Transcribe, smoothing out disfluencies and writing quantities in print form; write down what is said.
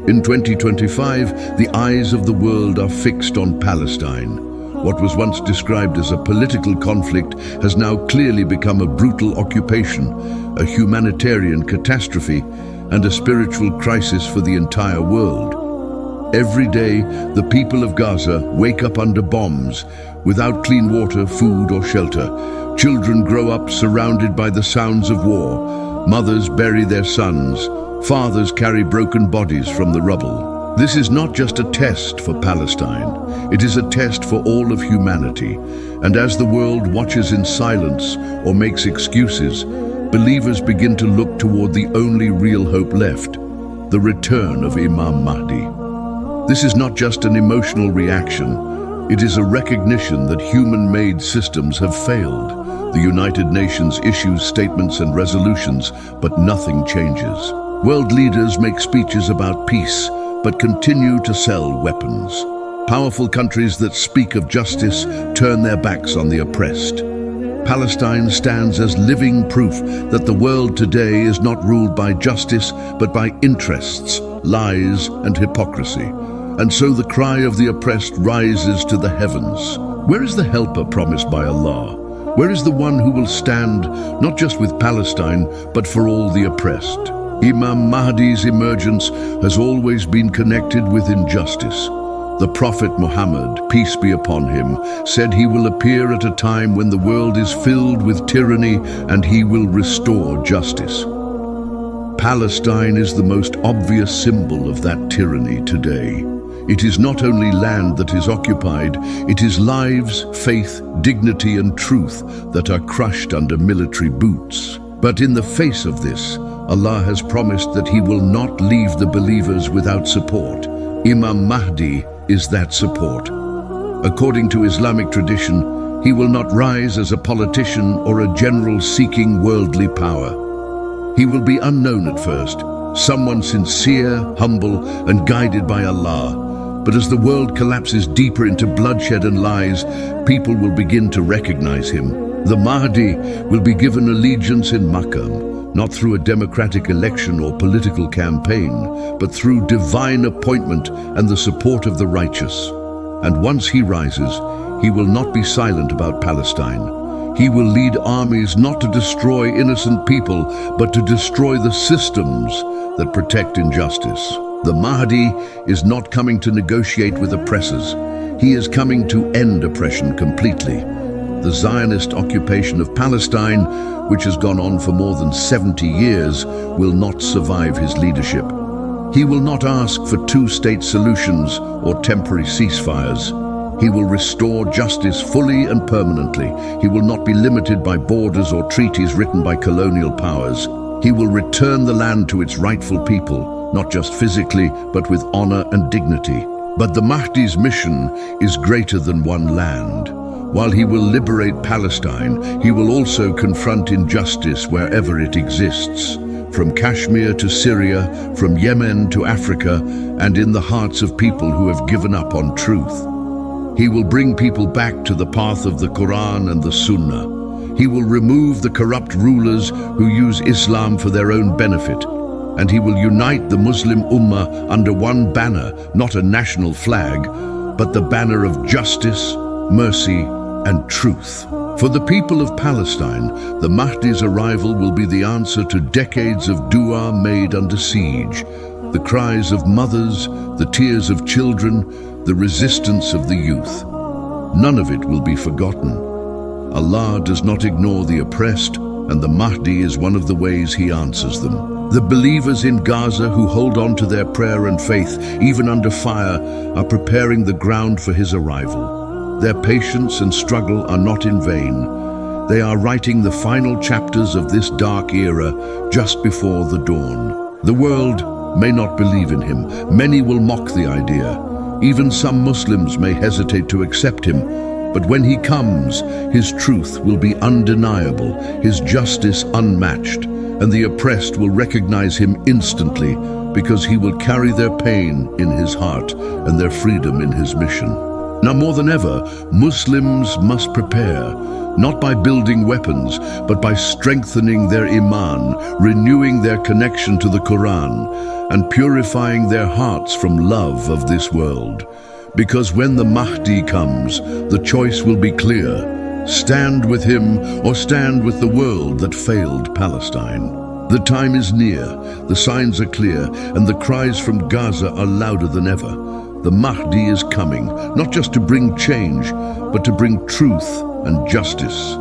In 2025, the eyes of the world are fixed on Palestine. What was once described as a political conflict has now clearly become a brutal occupation, a humanitarian catastrophe, and a spiritual crisis for the entire world. Every day, the people of Gaza wake up under bombs, without clean water, food, or shelter. Children grow up surrounded by the sounds of war. Mothers bury their sons. Fathers carry broken bodies from the rubble. This is not just a test for Palestine. It is a test for all of humanity. And as the world watches in silence or makes excuses, believers begin to look toward the only real hope left, the return of Imam Mahdi. This is not just an emotional reaction. It is a recognition that human-made systems have failed. The United Nations issues statements and resolutions, but nothing changes. World leaders make speeches about peace, but continue to sell weapons. Powerful countries that speak of justice turn their backs on the oppressed. Palestine stands as living proof that the world today is not ruled by justice, but by interests, lies, and hypocrisy. And so the cry of the oppressed rises to the heavens. Where is the helper promised by Allah? Where is the one who will stand not just with Palestine, but for all the oppressed? Imam Mahdi's emergence has always been connected with injustice. The Prophet Muhammad, peace be upon him, said he will appear at a time when the world is filled with tyranny and he will restore justice. Palestine is the most obvious symbol of that tyranny today. It is not only land that is occupied, it is lives, faith, dignity, and truth that are crushed under military boots. But in the face of this, Allah has promised that He will not leave the believers without support. Imam Mahdi is that support. According to Islamic tradition, he will not rise as a politician or a general seeking worldly power. He will be unknown at first, someone sincere, humble, and guided by Allah. But as the world collapses deeper into bloodshed and lies, people will begin to recognize him. The Mahdi will be given allegiance in Makkah, not through a democratic election or political campaign, but through divine appointment and the support of the righteous. And once he rises, he will not be silent about Palestine. He will lead armies not to destroy innocent people, but to destroy the systems that protect injustice. The Mahdi is not coming to negotiate with oppressors. He is coming to end oppression completely. The Zionist occupation of Palestine, which has gone on for more than 70 years, will not survive his leadership. He will not ask for two-state solutions or temporary ceasefires. He will restore justice fully and permanently. He will not be limited by borders or treaties written by colonial powers. He will return the land to its rightful people, not just physically, but with honor and dignity. But the Mahdi's mission is greater than one land. While he will liberate Palestine, he will also confront injustice wherever it exists, from Kashmir to Syria, from Yemen to Africa, and in the hearts of people who have given up on truth. He will bring people back to the path of the Quran and the Sunnah. He will remove the corrupt rulers who use Islam for their own benefit, and he will unite the Muslim Ummah under one banner, not a national flag, but the banner of justice, mercy, and truth. For the people of Palestine, the Mahdi's arrival will be the answer to decades of dua made under siege, the cries of mothers, the tears of children, the resistance of the youth. None of it will be forgotten. Allah does not ignore the oppressed, and the Mahdi is one of the ways He answers them. The believers in Gaza who hold on to their prayer and faith, even under fire, are preparing the ground for His arrival. Their patience and struggle are not in vain. They are writing the final chapters of this dark era just before the dawn. The world may not believe in him. Many will mock the idea. Even some Muslims may hesitate to accept him. But when he comes, his truth will be undeniable, his justice unmatched, and the oppressed will recognize him instantly because he will carry their pain in his heart and their freedom in his mission. Now more than ever, Muslims must prepare, not by building weapons, but by strengthening their iman, renewing their connection to the Quran, and purifying their hearts from love of this world. Because when the Mahdi comes, the choice will be clear: stand with him or stand with the world that failed Palestine. The time is near, the signs are clear, and the cries from Gaza are louder than ever. The Mahdi is coming, not just to bring change, but to bring truth and justice.